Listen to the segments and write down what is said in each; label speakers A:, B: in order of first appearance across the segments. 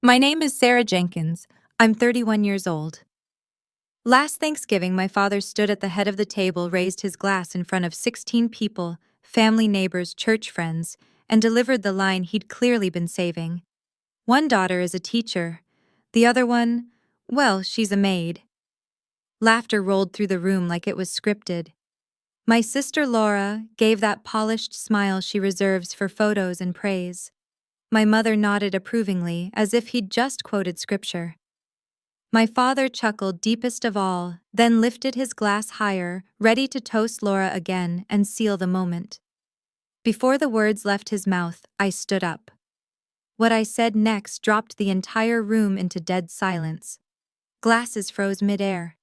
A: My name is Sarah Jenkins. I'm 31 years old. Last Thanksgiving, my father stood at the head of the table, raised his glass in front of 16 people, family, neighbors, church friends, and delivered the line he'd clearly been saving. One daughter is a teacher. The other one, well, she's a maid. Laughter rolled through the room like it was scripted. My sister Laura gave that polished smile she reserves for photos and praise. My mother nodded approvingly, as if he'd just quoted scripture. My father chuckled deepest of all, then lifted his glass higher, ready to toast Laura again and seal the moment. Before the words left his mouth, I stood up. What I said next dropped the entire room into dead silence. Glasses froze midair.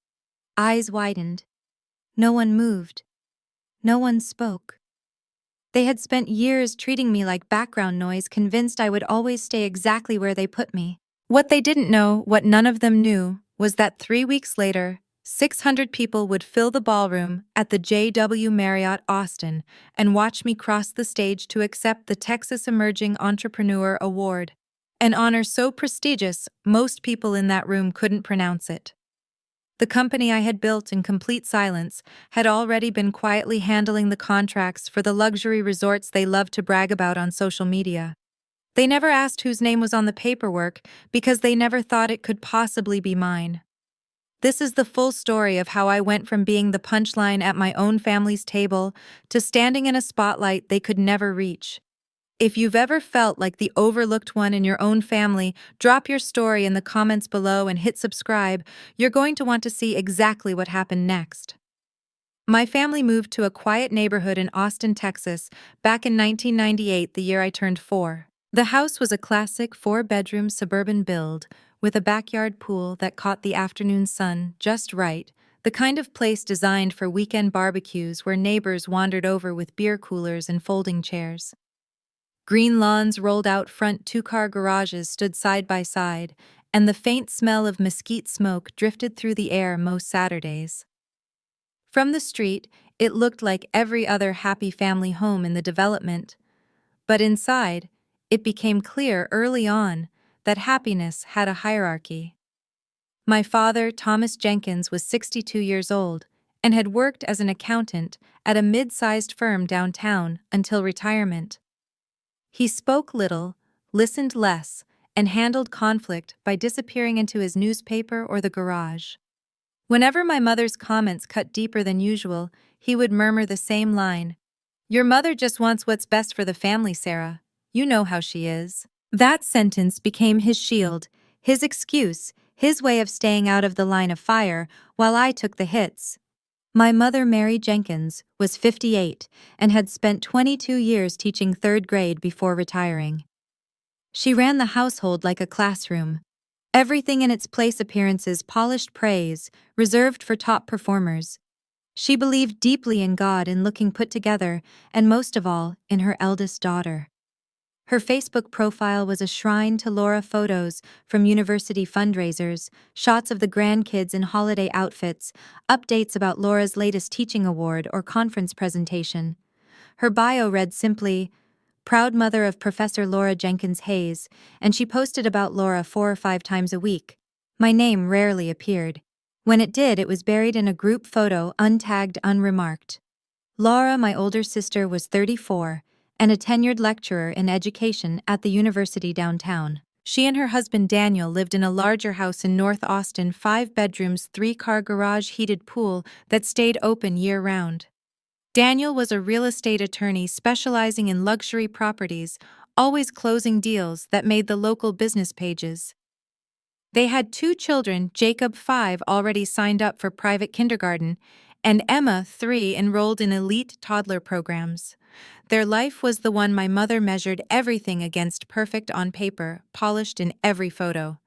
A: Eyes widened. No one moved. No one spoke. They had spent years treating me like background noise, convinced I would always stay exactly where they put me. What they didn't know, what none of them knew, was that 3 weeks later, 600 people would fill the ballroom at the JW Marriott Austin and watch me cross the stage to accept the Texas Emerging Entrepreneur Award, an honor so prestigious most people in that room couldn't pronounce it. The company I had built in complete silence had already been quietly handling the contracts for the luxury resorts they loved to brag about on social media. They never asked whose name was on the paperwork because they never thought it could possibly be mine. This is the full story of how I went from being the punchline at my own family's table to standing in a spotlight they could never reach. If you've ever felt like the overlooked one in your own family, drop your story in the comments below and hit subscribe. You're going to want to see exactly what happened next. My family moved to a quiet neighborhood in Austin, Texas, back in 1998, the year I turned 4. The house was a classic 4-bedroom suburban build, with a backyard pool that caught the afternoon sun just right, the kind of place designed for weekend barbecues where neighbors wandered over with beer coolers and folding chairs. Green lawns rolled out front, 2-car garages stood side by side, and the faint smell of mesquite smoke drifted through the air most Saturdays. From the street, it looked like every other happy family home in the development. But inside, it became clear early on that happiness had a hierarchy. My father, Thomas Jenkins, was 62 years old and had worked as an accountant at a mid-sized firm downtown until retirement. He spoke little, listened less, and handled conflict by disappearing into his newspaper or the garage. Whenever my mother's comments cut deeper than usual, he would murmur the same line, "Your mother just wants what's best for the family, Sarah. You know how she is." That sentence became his shield, his excuse, his way of staying out of the line of fire while I took the hits. My mother, Mary Jenkins, was 58 and had spent 22 years teaching 3rd grade before retiring. She ran the household like a classroom. Everything in its place, appearances, polished praise, reserved for top performers. She believed deeply in God, in looking put together, and most of all, in her eldest daughter. Her Facebook profile was a shrine to Laura: photos from university fundraisers, shots of the grandkids in holiday outfits, updates about Laura's latest teaching award or conference presentation. Her bio read simply, "Proud mother of Professor Laura Jenkins Hayes," and she posted about Laura 4 or 5 times a week. My name rarely appeared. When it did, it was buried in a group photo, untagged, unremarked. Laura, my older sister, was 34 and a tenured lecturer in education at the university downtown. She and her husband Daniel lived in a larger house in North Austin, 5 bedrooms, 3-car garage, heated pool that stayed open year-round. Daniel was a real estate attorney specializing in luxury properties, always closing deals that made the local business pages. They had 2 children, Jacob, 5, already signed up for private kindergarten, and Emma, 3, enrolled in elite toddler programs. Their life was the one my mother measured everything against, perfect on paper, polished in every photo.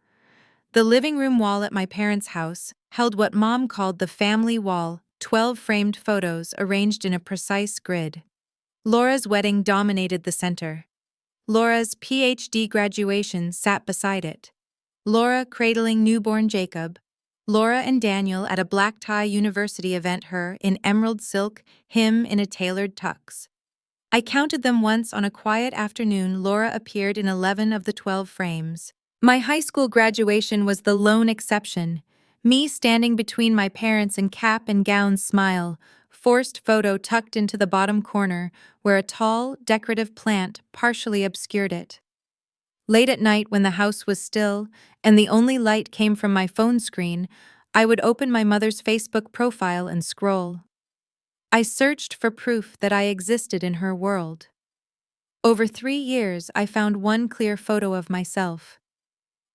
A: The living room wall at my parents' house held what Mom called the family wall, 12 framed photos arranged in a precise grid. Laura's wedding dominated the center. Laura's PhD graduation sat beside it. Laura cradling newborn Jacob. Laura and Daniel at a black-tie university event, her in emerald silk, him in a tailored tux. I counted them once on a quiet afternoon. Laura appeared in 11 of the 12 frames. My high school graduation was the lone exception. Me standing between my parents in cap and gown smile, forced photo tucked into the bottom corner where a tall, decorative plant partially obscured it. Late at night when the house was still and the only light came from my phone screen, I would open my mother's Facebook profile and scroll. I searched for proof that I existed in her world. Over 3 years, I found one clear photo of myself.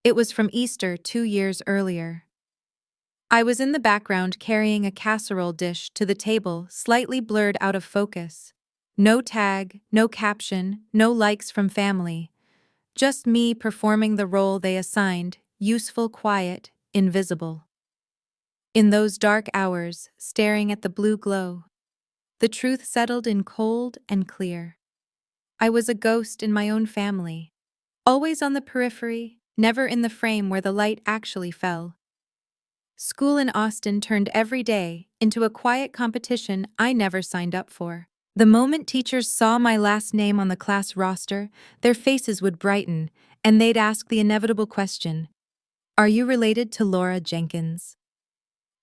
A: It was from Easter 2 years earlier. I was in the background carrying a casserole dish to the table, slightly blurred out of focus. No tag, no caption, no likes from family. Just me performing the role they assigned, useful, quiet, invisible. In those dark hours, staring at the blue glow, the truth settled in cold and clear. I was a ghost in my own family, always on the periphery, never in the frame where the light actually fell. School in Austin turned every day into a quiet competition I never signed up for. The moment teachers saw my last name on the class roster, their faces would brighten, and they'd ask the inevitable question, "Are you related to Laura Jenkins?"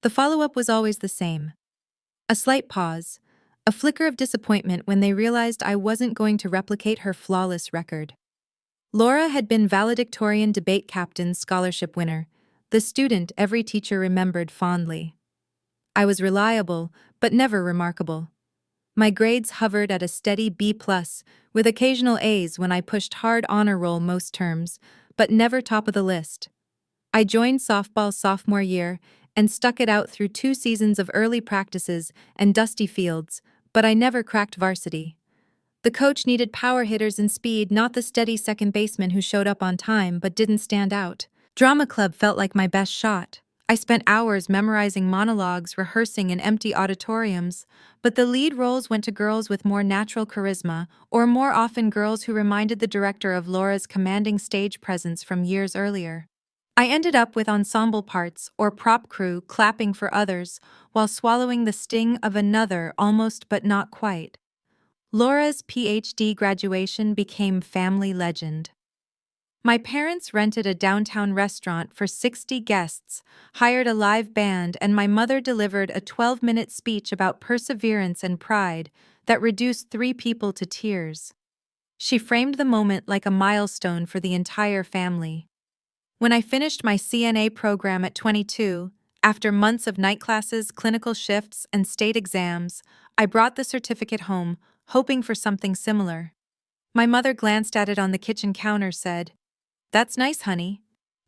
A: The follow-up was always the same. A slight pause, a flicker of disappointment when they realized I wasn't going to replicate her flawless record. Laura had been valedictorian debate captain scholarship winner, the student every teacher remembered fondly. I was reliable, but never remarkable. My grades hovered at a steady B+, with occasional A's when I pushed hard honor roll most terms, but never top of the list. I joined softball sophomore year and stuck it out through 2 seasons of early practices and dusty fields, but I never cracked varsity. The coach needed power hitters and speed, not the steady second baseman who showed up on time but didn't stand out. Drama club felt like my best shot. I spent hours memorizing monologues, rehearsing in empty auditoriums, but the lead roles went to girls with more natural charisma, or more often girls who reminded the director of Laura's commanding stage presence from years earlier. I ended up with ensemble parts or prop crew clapping for others while swallowing the sting of another almost but not quite. Laura's PhD graduation became family legend. My parents rented a downtown restaurant for 60 guests, hired a live band, and my mother delivered a 12-minute speech about perseverance and pride that reduced 3 people to tears. She framed the moment like a milestone for the entire family. When I finished my CNA program at 22, after months of night classes, clinical shifts, and state exams, I brought the certificate home, hoping for something similar. My mother glanced at it on the kitchen counter, said, "That's nice, honey.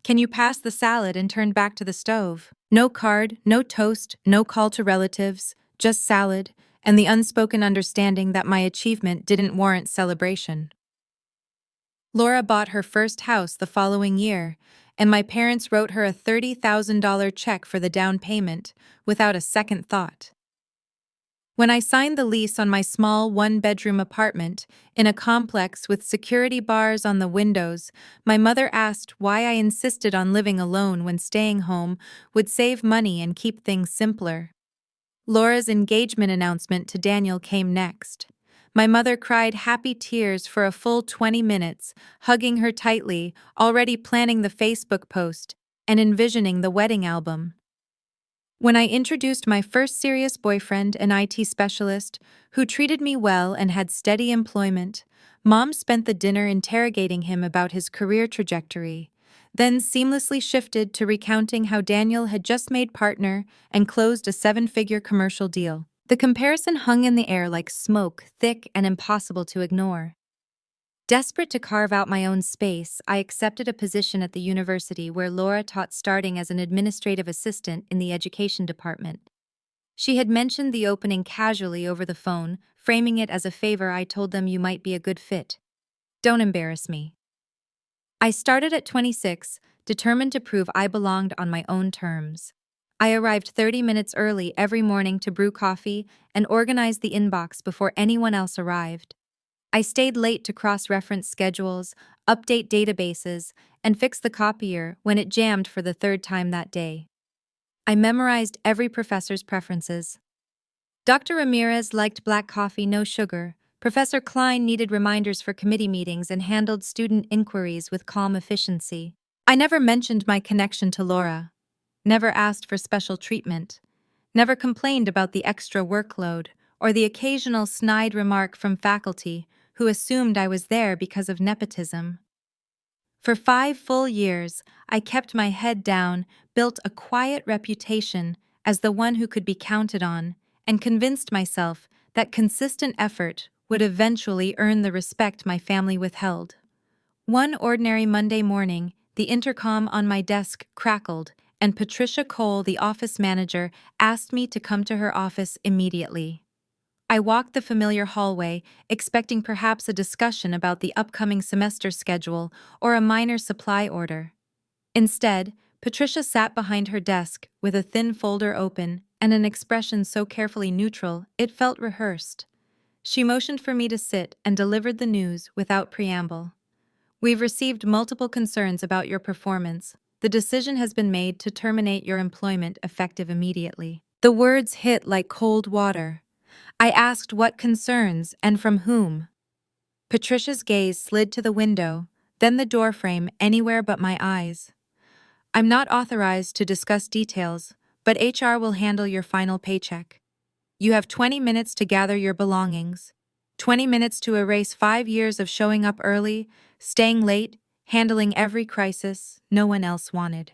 A: Can you pass the salad?" and turned back to the stove. No card, no toast, no call to relatives, just salad, and the unspoken understanding that my achievement didn't warrant celebration. Laura bought her first house the following year, and my parents wrote her a $30,000 check for the down payment, without a second thought. When I signed the lease on my small one-bedroom apartment, in a complex with security bars on the windows, my mother asked why I insisted on living alone when staying home would save money and keep things simpler. Laura's engagement announcement to Daniel came next. My mother cried happy tears for a full 20 minutes, hugging her tightly, already planning the Facebook post and envisioning the wedding album. When I introduced my first serious boyfriend, an IT specialist, who treated me well and had steady employment, Mom spent the dinner interrogating him about his career trajectory, then seamlessly shifted to recounting how Daniel had just made partner and closed a 7-figure commercial deal. The comparison hung in the air like smoke, thick and impossible to ignore. Desperate to carve out my own space, I accepted a position at the university where Laura taught, starting as an administrative assistant in the education department. She had mentioned the opening casually over the phone, framing it as a favor. I told them, "You might be a good fit. Don't embarrass me." I started at 26, determined to prove I belonged on my own terms. I arrived 30 minutes early every morning to brew coffee and organize the inbox before anyone else arrived. I stayed late to cross-reference schedules, update databases, and fix the copier when it jammed for the 3rd time that day. I memorized every professor's preferences. Dr. Ramirez liked black coffee, no sugar. Professor Klein needed reminders for committee meetings and handled student inquiries with calm efficiency. I I never mentioned my connection to Laura, never asked for special treatment, never complained about the extra workload or the occasional snide remark from faculty who assumed I was there because of nepotism. For 5 full years, I kept my head down, built a quiet reputation as the one who could be counted on, and convinced myself that consistent effort would eventually earn the respect my family withheld. One ordinary Monday morning, the intercom on my desk crackled, and Patricia Cole, the office manager, asked me to come to her office immediately. I walked the familiar hallway, expecting perhaps a discussion about the upcoming semester schedule or a minor supply order. Instead, Patricia sat behind her desk with a thin folder open and an expression so carefully neutral it felt rehearsed. She motioned for me to sit and delivered the news without preamble. "We've received multiple concerns about your performance. The decision has been made to terminate your employment effective immediately." The words hit like cold water. I asked what concerns and from whom. Patricia's gaze slid to the window, then the doorframe anywhere but my eyes. "I'm not authorized to discuss details, but HR will handle your final paycheck. You have 20 minutes to gather your belongings. 20 minutes to erase 5 years of showing up early, staying late, handling every crisis no one else wanted."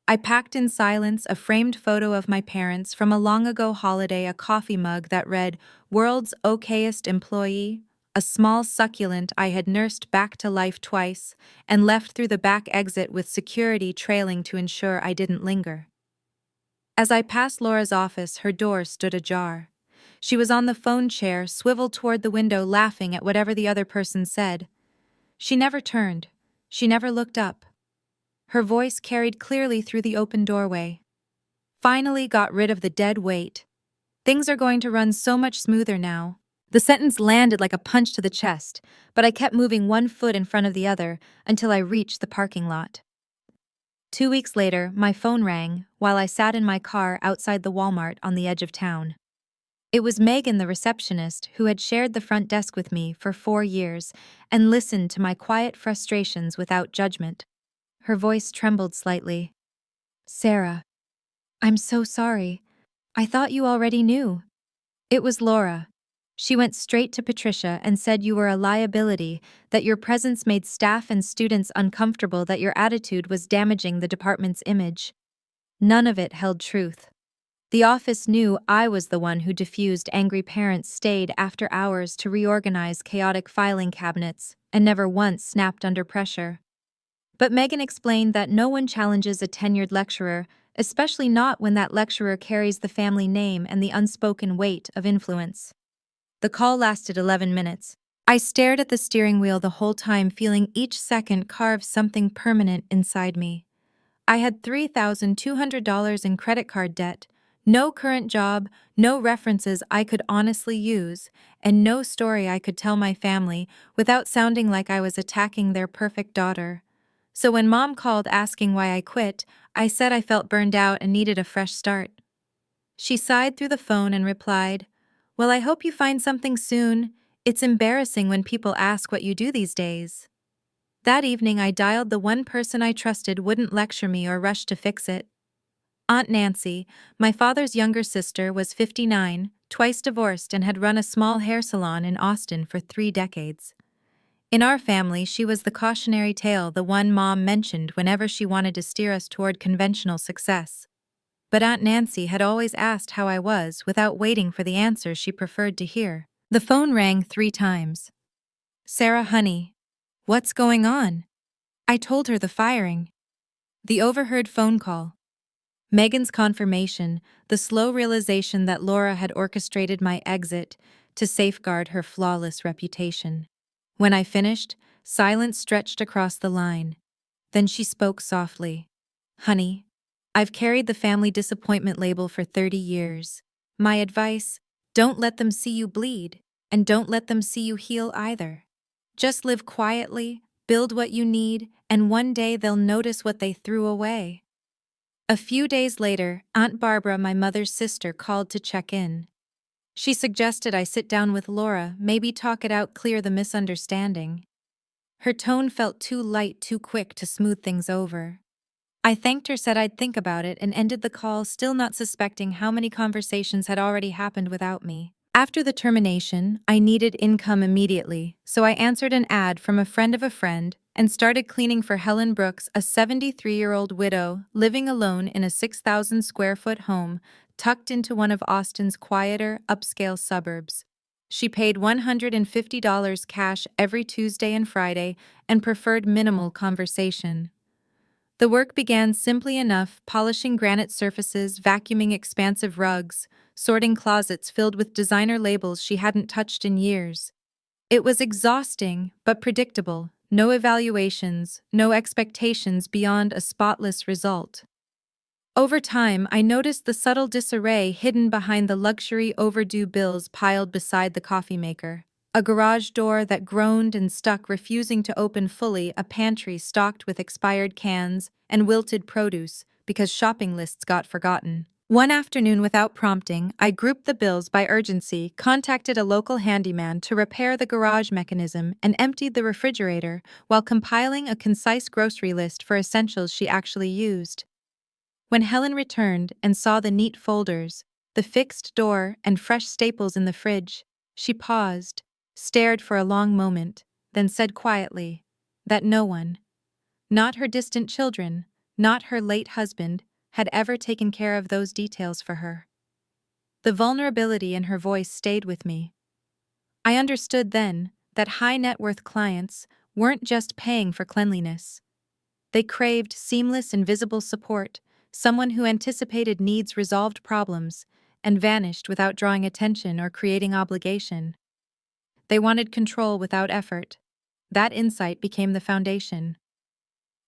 A: I packed in silence a framed photo of my parents from a long-ago holiday, a coffee mug that read, "World's okayest employee," a small succulent I had nursed back to life twice, and left through the back exit with security trailing to ensure I didn't linger. As I passed Laura's office, her door stood ajar. She was on the phone chair, swiveled toward the window, laughing at whatever the other person said. She never turned. She never looked up. Her voice carried clearly through the open doorway. "Finally got rid of the dead weight. Things are going to run so much smoother now." The sentence landed like a punch to the chest, but I kept moving one foot in front of the other until I reached the parking lot. 2 weeks later, my phone rang while I sat in my car outside the Walmart on the edge of town. It was Megan, the receptionist, who had shared the front desk with me for 4 years and listened to my quiet frustrations without judgment. Her voice trembled slightly. "Sarah, I'm so sorry. I thought you already knew." It was Laura. She went straight to Patricia and said you were a liability, that your presence made staff and students uncomfortable, that your attitude was damaging the department's image. None of it held truth. The office knew I was the one who diffused angry parents, stayed after hours to reorganize chaotic filing cabinets, and never once snapped under pressure. But Megan explained that no one challenges a tenured lecturer, especially not when that lecturer carries the family name and the unspoken weight of influence. The call lasted 11 minutes. I stared at the steering wheel the whole time, feeling each second carve something permanent inside me. I had $3,200 in credit card debt, no current job, no references I could honestly use, and no story I could tell my family without sounding like I was attacking their perfect daughter. So when Mom called asking why I quit, I said I felt burned out and needed a fresh start. She sighed through the phone and replied, "Well, I hope you find something soon. It's embarrassing when people ask what you do these days." That evening, I dialed the one person I trusted wouldn't lecture me or rush to fix it. Aunt Nancy, my father's younger sister, was 59, twice divorced, and had run a small hair salon in Austin for 3 decades. In our family, she was the cautionary tale, the one Mom mentioned whenever she wanted to steer us toward conventional success. But Aunt Nancy had always asked how I was without waiting for the answer she preferred to hear. The phone rang 3 times. "Sarah, honey, what's going on?" I told her the firing. The overheard phone call. Megan's confirmation, the slow realization that Laura had orchestrated my exit to safeguard her flawless reputation. When I finished, silence stretched across the line. Then she spoke softly. "Honey, I've carried the family disappointment label for 30 years. My advice, don't let them see you bleed, and don't let them see you heal either. Just live quietly, build what you need, and one day they'll notice what they threw away." A few days later, Aunt Barbara, my mother's sister, called to check in. She suggested I sit down with Laura, maybe talk it out, clear the misunderstanding. Her tone felt too light, too quick to smooth things over. I thanked her, said I'd think about it, and ended the call, still not suspecting how many conversations had already happened without me. After the termination, I needed income immediately, so I answered an ad from a friend and started cleaning for Helen Brooks, a 73-year-old widow living alone in a 6,000 square foot home tucked into one of Austin's quieter, upscale suburbs. She paid $150 cash every Tuesday and Friday and preferred minimal conversation. The work began simply enough, polishing granite surfaces, vacuuming expansive rugs, sorting closets filled with designer labels she hadn't touched in years. It was exhausting, but predictable. No evaluations, no expectations beyond a spotless result. Over time, I noticed the subtle disarray hidden behind the luxury overdue bills piled beside the coffee maker. A garage door that groaned and stuck, refusing to open fully, a pantry stocked with expired cans and wilted produce because shopping lists got forgotten. One afternoon, without prompting, I grouped the bills by urgency, contacted a local handyman to repair the garage mechanism, and emptied the refrigerator while compiling a concise grocery list for essentials she actually used. When Helen returned and saw the neat folders, the fixed door, and fresh staples in the fridge, she paused, stared for a long moment, then said quietly that no one, not her distant children, not her late husband, had ever taken care of those details for her. The vulnerability in her voice stayed with me. I understood then that high net worth clients weren't just paying for cleanliness. They craved seamless, invisible support, someone who anticipated needs, resolved problems, and vanished without drawing attention or creating obligation. They wanted control without effort. That insight became the foundation.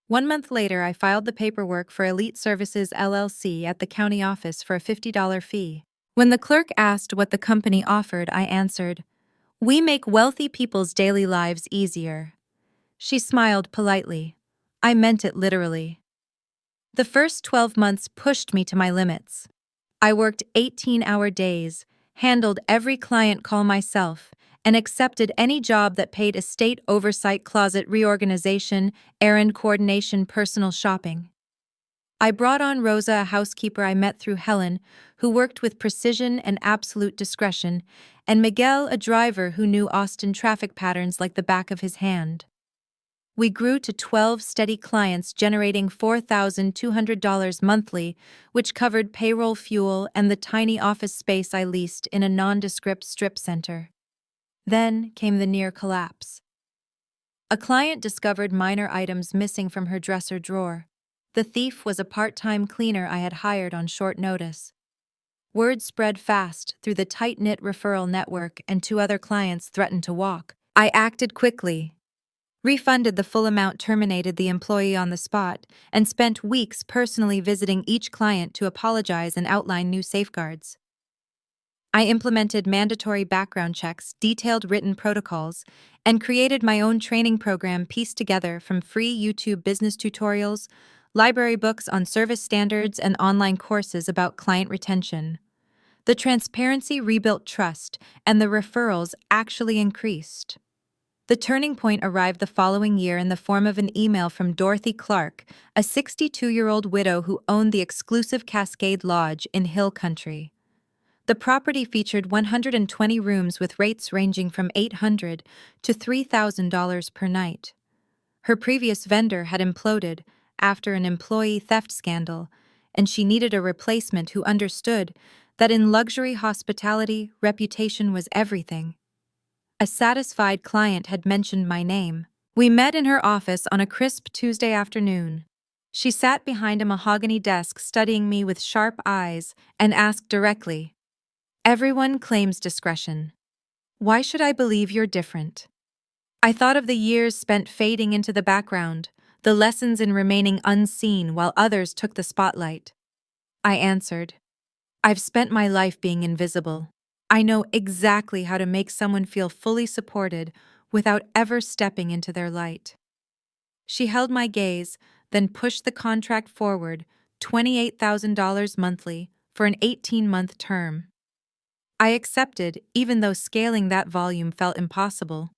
A: 1 month later, I filed the paperwork for Elite Services LLC at the county office for a $50 fee. When the clerk asked what the company offered, I answered, "We make wealthy people's daily lives easier." She smiled politely. I meant it literally. The first 12 months pushed me to my limits. I worked 18-hour days, handled every client call myself, and accepted any job that paid: estate oversight, closet reorganization, errand coordination, personal shopping. I brought on Rosa, a housekeeper I met through Helen, who worked with precision and absolute discretion, and Miguel, a driver who knew Austin traffic patterns like the back of his hand. We grew to 12 steady clients, generating $4,200 monthly, which covered payroll, fuel, and the tiny office space I leased in a nondescript strip center. Then came the near collapse. A client discovered minor items missing from her dresser drawer. The thief was a part-time cleaner I had hired on short notice. Word spread fast through the tight-knit referral network, and 2 other clients threatened to walk. I acted quickly, refunded the full amount, terminated the employee on the spot, and spent weeks personally visiting each client to apologize and outline new safeguards. I implemented mandatory background checks, detailed written protocols, and created my own training program pieced together from free YouTube business tutorials, library books on service standards, and online courses about client retention. The transparency rebuilt trust, and the referrals actually increased. The turning point arrived the following year in the form of an email from Dorothy Clark, a 62-year-old widow who owned the exclusive Cascade Lodge in Hill Country. The property featured 120 rooms with rates ranging from $800 to $3,000 per night. Her previous vendor had imploded after an employee theft scandal, and she needed a replacement who understood that in luxury hospitality, reputation was everything. A satisfied client had mentioned my name. We met in her office on a crisp Tuesday afternoon. She sat behind a mahogany desk, studying me with sharp eyes, and asked directly, "Everyone claims discretion. Why should I believe you're different?" I thought of the years spent fading into the background, the lessons in remaining unseen while others took the spotlight. I answered, "I've spent my life being invisible. I know exactly how to make someone feel fully supported without ever stepping into their light." She held my gaze, then pushed the contract forward, $28,000 monthly for an 18-month term. I accepted, even though scaling that volume felt impossible.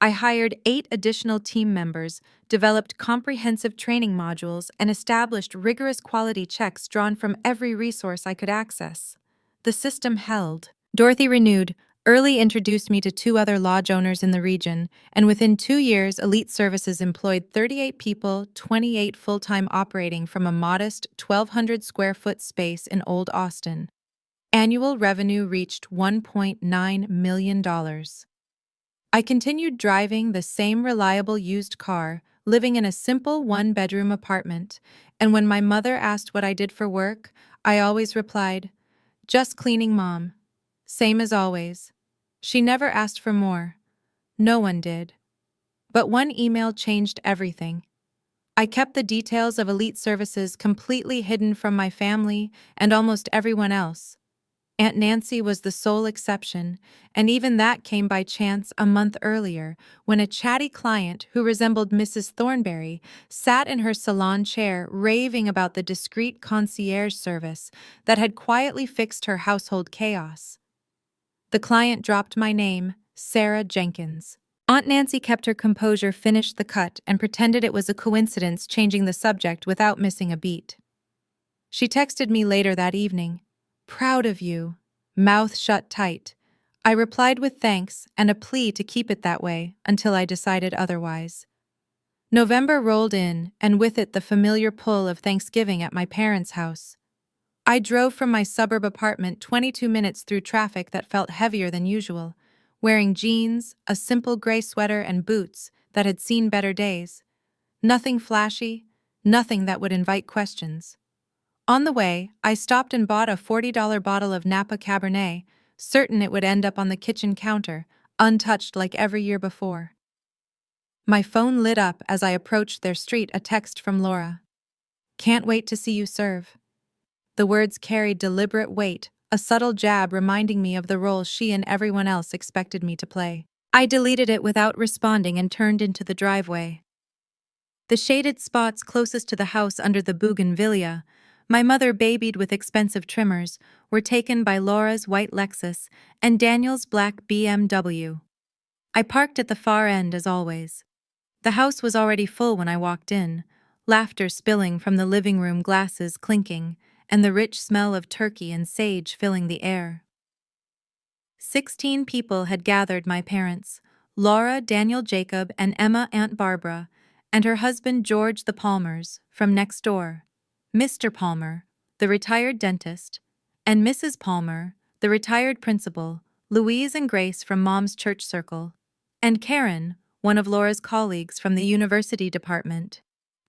A: I hired 8 additional team members, developed comprehensive training modules, and established rigorous quality checks drawn from every resource I could access. The system held. Dorothy renewed, early introduced me to 2 other lodge owners in the region, and within 2 years, Elite Services employed 38 people, 28 full-time operating from a modest 1,200 square foot space in Old Austin. Annual revenue reached $1.9 million. I continued driving the same reliable used car, living in a simple one-bedroom apartment, and when my mother asked what I did for work, I always replied, "Just cleaning, Mom." Same as always. She never asked for more. No one did. But one email changed everything. I kept the details of Elite Services completely hidden from my family and almost everyone else. Aunt Nancy was the sole exception, and even that came by chance a month earlier, when a chatty client who resembled Mrs. Thornberry sat in her salon chair raving about the discreet concierge service that had quietly fixed her household chaos. The client dropped my name, Sarah Jenkins. Aunt Nancy kept her composure, finished the cut, and pretended it was a coincidence, changing the subject without missing a beat. She texted me later that evening. "Proud of you." Mouth shut tight. I replied with thanks and a plea to keep it that way until I decided otherwise. November rolled in, and with it the familiar pull of Thanksgiving at my parents' house. I drove from my suburb apartment 22 minutes through traffic that felt heavier than usual, wearing jeans, a simple gray sweater, and boots that had seen better days. Nothing flashy, nothing that would invite questions. On the way, I stopped and bought a $40 bottle of Napa Cabernet, certain it would end up on the kitchen counter, untouched like every year before. My phone lit up as I approached their street, a text from Laura. "Can't wait to see you serve." The words carried deliberate weight, a subtle jab reminding me of the role she and everyone else expected me to play. I deleted it without responding and turned into the driveway. The shaded spots closest to the house under the bougainvillea, my mother babied with expensive trimmers, were taken by Laura's white Lexus and Daniel's black BMW. I parked at the far end as always. The house was already full when I walked in, laughter spilling from the living room glasses clinking, and the rich smell of turkey and sage filling the air. 16 people had gathered: my parents, Laura, Daniel, Jacob, and Emma, Aunt Barbara, and her husband George, the Palmers, from next door, Mr. Palmer, the retired dentist, and Mrs. Palmer, the retired principal, Louise and Grace from Mom's church circle, and Karen, one of Laura's colleagues from the university department.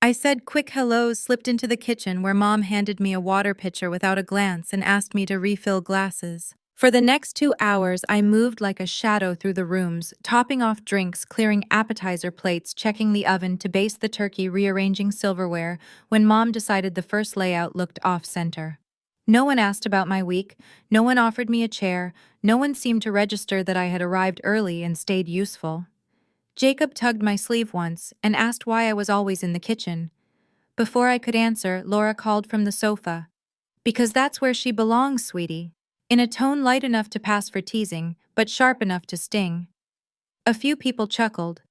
A: I said quick hellos, slipped into the kitchen where Mom handed me a water pitcher without a glance and asked me to refill glasses. For the next 2 hours, I moved like a shadow through the rooms, topping off drinks, clearing appetizer plates, checking the oven to baste the turkey, rearranging silverware, when Mom decided the first layout looked off-center. No one asked about my week, no one offered me a chair, no one seemed to register that I had arrived early and stayed useful. Jacob tugged my sleeve once and asked why I was always in the kitchen. Before I could answer, Laura called from the sofa. "Because that's where she belongs, sweetie," in a tone light enough to pass for teasing, but sharp enough to sting. A few people chuckled.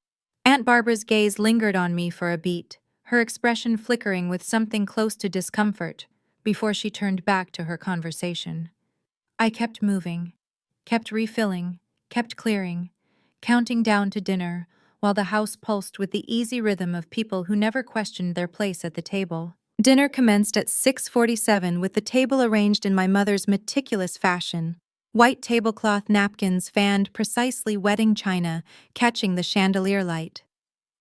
A: Aunt Barbara's gaze lingered on me for a beat, her expression flickering with something close to discomfort, before she turned back to her conversation. I kept moving, kept refilling, kept clearing, counting down to dinner, while the house pulsed with the easy rhythm of people who never questioned their place at the table. Dinner commenced at 6:47 with the table arranged in my mother's meticulous fashion. White tablecloth napkins fanned precisely wedding china, catching the chandelier light.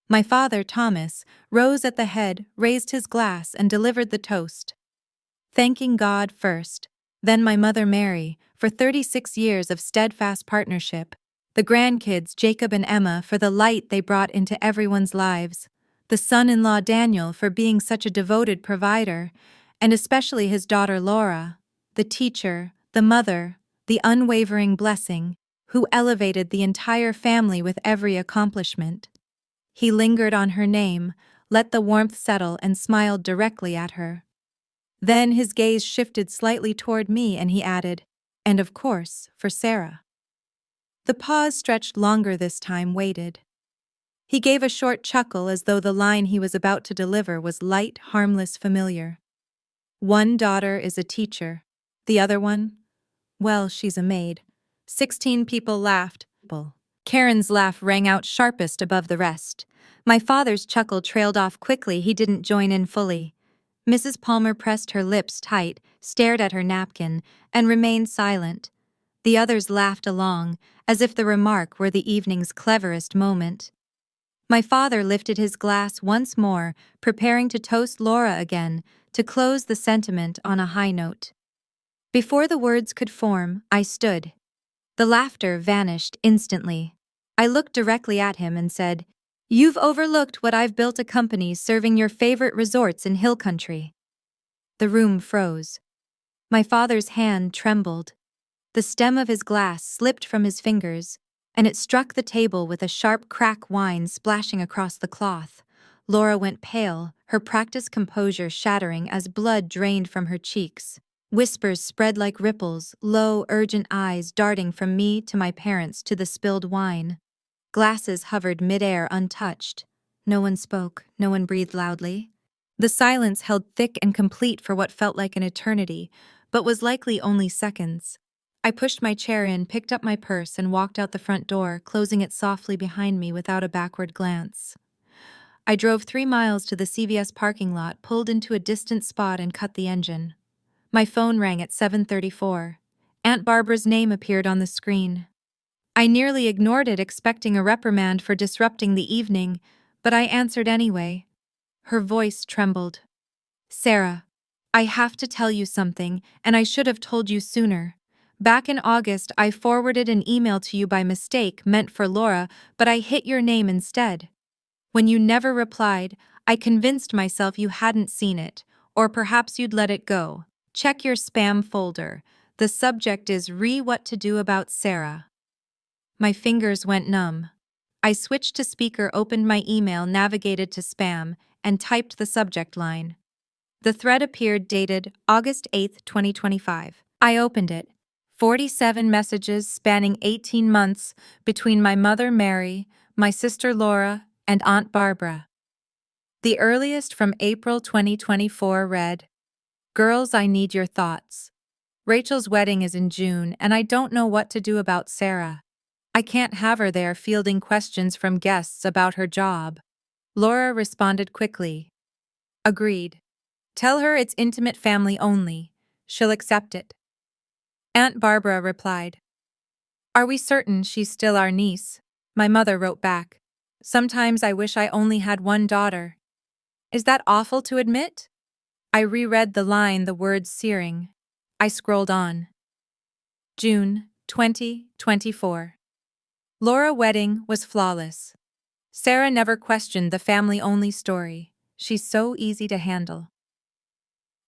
A: My father, Thomas, rose at the head, raised his glass, and delivered the toast. Thanking God first, then my mother Mary, for 36 years of steadfast partnership, the grandkids Jacob and Emma for the light they brought into everyone's lives, the son-in-law Daniel for being such a devoted provider, and especially his daughter Laura, the teacher, the mother, the unwavering blessing, who elevated the entire family with every accomplishment. He lingered on her name, let the warmth settle, and smiled directly at her. Then his gaze shifted slightly toward me and he added, "And of course, for Sarah." The pause stretched longer this time, waited. He gave a short chuckle as though the line he was about to deliver was light, harmless, familiar. One daughter is a teacher. The other one? Well, she's a maid. 16 people laughed. Karen's laugh rang out sharpest above the rest. My father's chuckle trailed off quickly. He didn't join in fully. Mrs. Palmer pressed her lips tight, stared at her napkin, and remained silent. The others laughed along, as if the remark were the evening's cleverest moment. My father lifted his glass once more, preparing to toast Laura again, to close the sentiment on a high note. Before the words could form, I stood. The laughter vanished instantly. I looked directly at him and said, "You've overlooked what I've built, a company serving your favorite resorts in hill country." The room froze. My father's hand trembled. The stem of his glass slipped from his fingers, and it struck the table with a sharp crack, wine splashing across the cloth. Laura went pale, her practiced composure shattering as blood drained from her cheeks. Whispers spread like ripples, low, urgent eyes darting from me to my parents to the spilled wine. Glasses hovered midair untouched. No one spoke, no one breathed loudly. The silence held thick and complete for what felt like an eternity, but was likely only seconds. I pushed my chair in, picked up my purse, and walked out the front door, closing it softly behind me without a backward glance. I drove 3 miles to the CVS parking lot, pulled into a distant spot, and cut the engine. My phone rang at 7:34. Aunt Barbara's name appeared on the screen. I nearly ignored it, expecting a reprimand for disrupting the evening, but I answered anyway. Her voice trembled. "Sarah, I have to tell you something, and I should have told you sooner. Back in August, I forwarded an email to you by mistake, meant for Laura, but I hit your name instead. When you never replied, I convinced myself you hadn't seen it, or perhaps you'd let it go. Check your spam folder. The subject is what to do about Sarah." My fingers went numb. I switched to speaker, opened my email, navigated to spam, and typed the subject line. The thread appeared, dated August 8, 2025. I opened it. 47 messages spanning 18 months between my mother Mary, my sister Laura, and Aunt Barbara. The earliest, from April 2024, read, "Girls, I need your thoughts. Rachel's wedding is in June, and I don't know what to do about Sarah. I can't have her there fielding questions from guests about her job." Laura responded quickly. "Agreed. Tell her it's intimate family only. She'll accept it." Aunt Barbara replied, "Are we certain she's still our niece?" My mother wrote back, "Sometimes I wish I only had one daughter." Is that awful to admit? I reread the line, the words searing. I scrolled on. June 2024. Laura wedding was flawless. Sarah never questioned the family-only story. She's so easy to handle.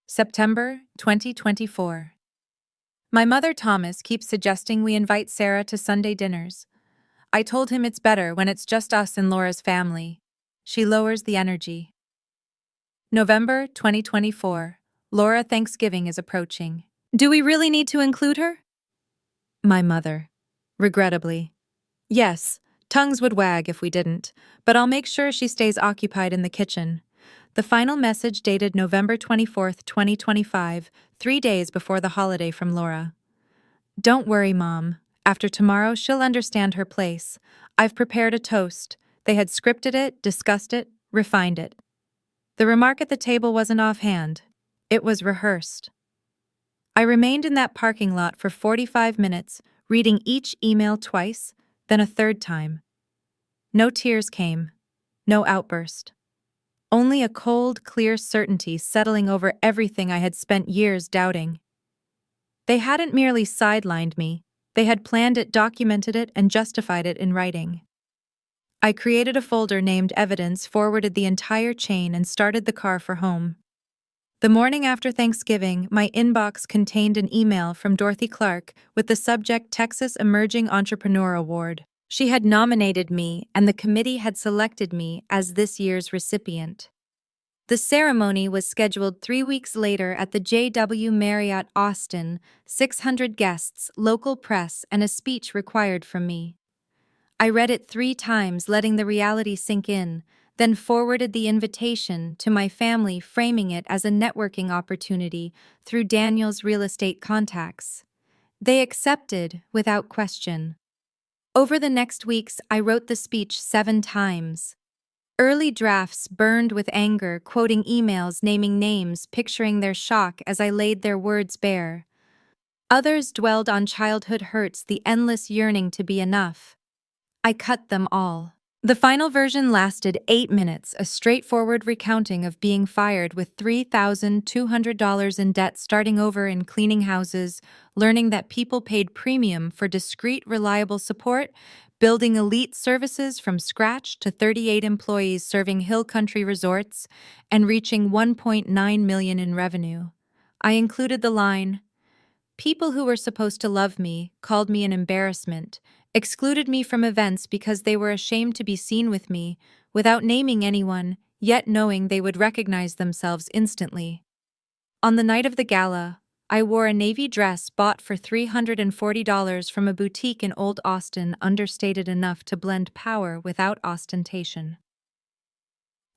A: September 2024. My mother Thomas keeps suggesting we invite Sarah to Sunday dinners. I told him it's better when it's just us and Laura's family. She lowers the energy. November 2024. Laura, Thanksgiving is approaching. Do we really need to include her? My mother. Regrettably. Yes, tongues would wag if we didn't, but I'll make sure she stays occupied in the kitchen. The final message, dated November 24th, 2025, 3 days before the holiday, from Laura. "Don't worry, Mom. After tomorrow, she'll understand her place. I've prepared a toast. They had scripted it, discussed it, refined it." The remark at the table wasn't offhand. It was rehearsed. I remained in that parking lot for 45 minutes, reading each email twice, then a third time. No tears came. No outburst. Only a cold, clear certainty settling over everything I had spent years doubting. They hadn't merely sidelined me. They had planned it, documented it, and justified it in writing. I created a folder named Evidence, forwarded the entire chain, and started the car for home. The morning after Thanksgiving, my inbox contained an email from Dorothy Clark with the subject Texas Emerging Entrepreneur Award. She had nominated me, and the committee had selected me as this year's recipient. The ceremony was scheduled 3 weeks later at the JW Marriott Austin, 600 guests, local press, and a speech required from me. I read it 3 times, letting the reality sink in, then forwarded the invitation to my family, framing it as a networking opportunity through Daniel's real estate contacts. They accepted without question. Over the next weeks, I wrote the speech 7 times. Early drafts burned with anger, quoting emails, naming names, picturing their shock as I laid their words bare. Others dwelled on childhood hurts, the endless yearning to be enough. I cut them all. The final version lasted 8 minutes, a straightforward recounting of being fired with $3,200 in debt, starting over in cleaning houses, learning that people paid premium for discreet, reliable support, building elite services from scratch to 38 employees serving hill country resorts, and reaching $1.9 million in revenue. I included the line, "People who were supposed to love me called me an embarrassment, excluded me from events because they were ashamed to be seen with me," without naming anyone, yet knowing they would recognize themselves instantly. On the night of the gala, I wore a navy dress bought for $340 from a boutique in Old Austin, understated enough to blend power without ostentation.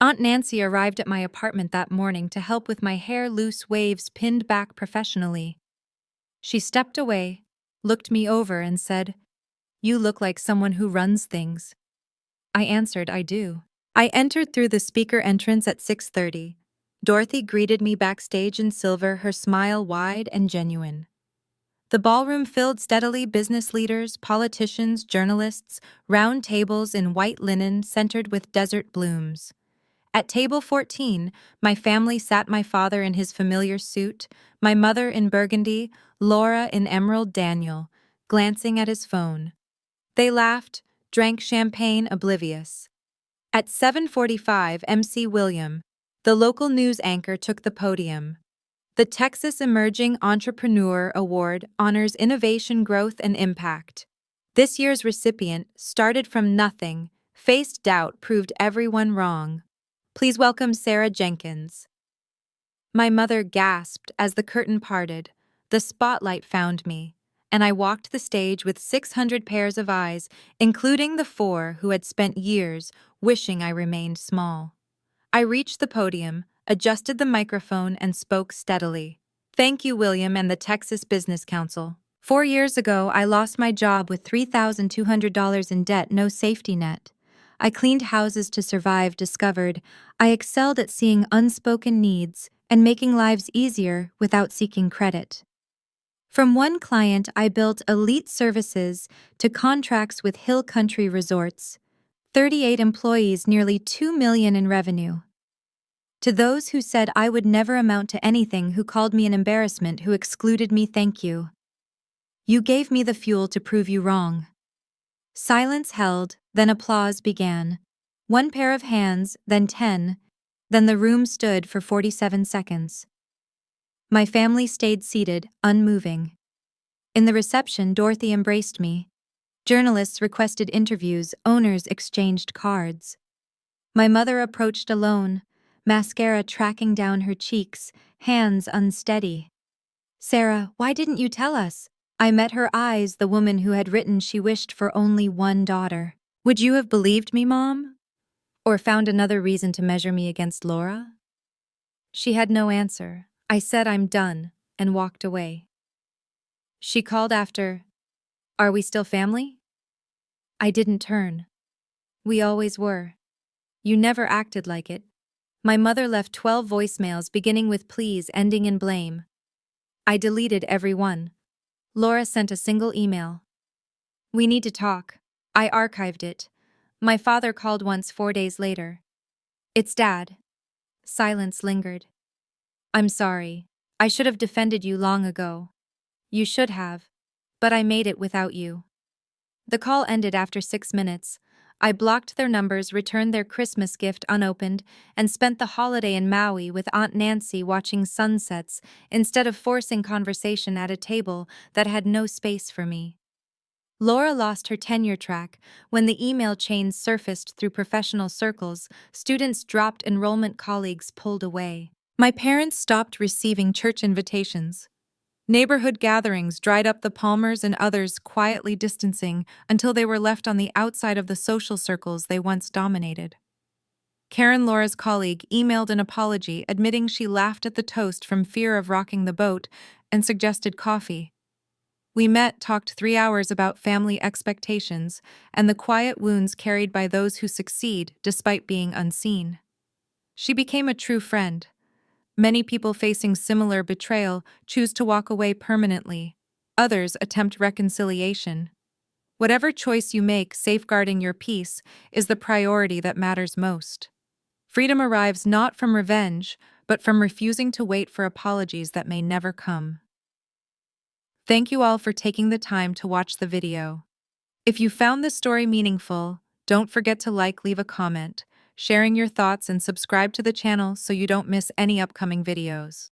A: Aunt Nancy arrived at my apartment that morning to help with my hair, loose waves pinned back professionally. She stepped away, looked me over, and said, "You look like someone who runs things." I answered, "I do." I entered through the speaker entrance at 6:30. Dorothy greeted me backstage in silver, her smile wide and genuine. The ballroom filled steadily, business leaders, politicians, journalists, round tables in white linen centered with desert blooms. At table 14, my family sat, my father in his familiar suit, my mother in burgundy, Laura in emerald, Daniel glancing at his phone. They laughed, drank champagne, oblivious. At 7:45, MC William, the local news anchor, took the podium. The Texas Emerging Entrepreneur Award honors innovation, growth, and impact. This year's recipient started from nothing, faced doubt, proved everyone wrong. Please welcome Sarah Jenkins. My mother gasped as the curtain parted. The spotlight found me, and I walked the stage with 600 pairs of eyes, including the 4 who had spent years wishing I remained small. I reached the podium, adjusted the microphone, and spoke steadily. "Thank you, William and the Texas Business Council. 4 years ago, I lost my job with $3,200 in debt, no safety net. I cleaned houses to survive, discovered I excelled at seeing unspoken needs and making lives easier without seeking credit. From one client, I built elite services to contracts with hill country resorts, 38 employees, nearly $2 million in revenue. To those who said I would never amount to anything, who called me an embarrassment, who excluded me, thank you. You gave me the fuel to prove you wrong." Silence held, then applause began. 1 pair of hands, then 10, then the room stood for 47 seconds. My family stayed seated, unmoving. In the reception, Dorothy embraced me. Journalists requested interviews, owners exchanged cards. My mother approached alone, mascara tracking down her cheeks, hands unsteady. "Sarah, why didn't you tell us?" I met her eyes, the woman who had written she wished for only one daughter. "Would you have believed me, Mom? Or found another reason to measure me against Laura?" She had no answer. I said, "I'm done," and walked away. She called after, "Are we still family?" I didn't turn. "We always were. You never acted like it." My mother left 12 voicemails, beginning with please, ending in blame. I deleted every one. Laura sent a single email. "We need to talk." I archived it. My father called once, 4 days later. "It's Dad." Silence lingered. "I'm sorry. I should have defended you long ago." "You should have. But I made it without you." The call ended after 6 minutes. I blocked their numbers, returned their Christmas gift unopened, and spent the holiday in Maui with Aunt Nancy watching sunsets instead of forcing conversation at a table that had no space for me. Laura lost her tenure track. When the email chains surfaced through professional circles, students dropped enrollment, colleagues pulled away. My parents stopped receiving church invitations. Neighborhood gatherings dried up the Palmers and others quietly distancing until they were left on the outside of the social circles they once dominated. Karen, Laura's colleague, emailed an apology admitting she laughed at the toast from fear of rocking the boat and suggested coffee. We met, talked 3 hours about family expectations and the quiet wounds carried by those who succeed despite being unseen. She became a true friend. Many people facing similar betrayal choose to walk away permanently. Others attempt reconciliation. Whatever choice you make, safeguarding your peace is the priority that matters most. Freedom arrives not from revenge, but from refusing to wait for apologies that may never come. Thank you all for taking the time to watch the video. If you found this story meaningful, don't forget to leave a comment, sharing your thoughts and subscribe to the channel so you don't miss any upcoming videos.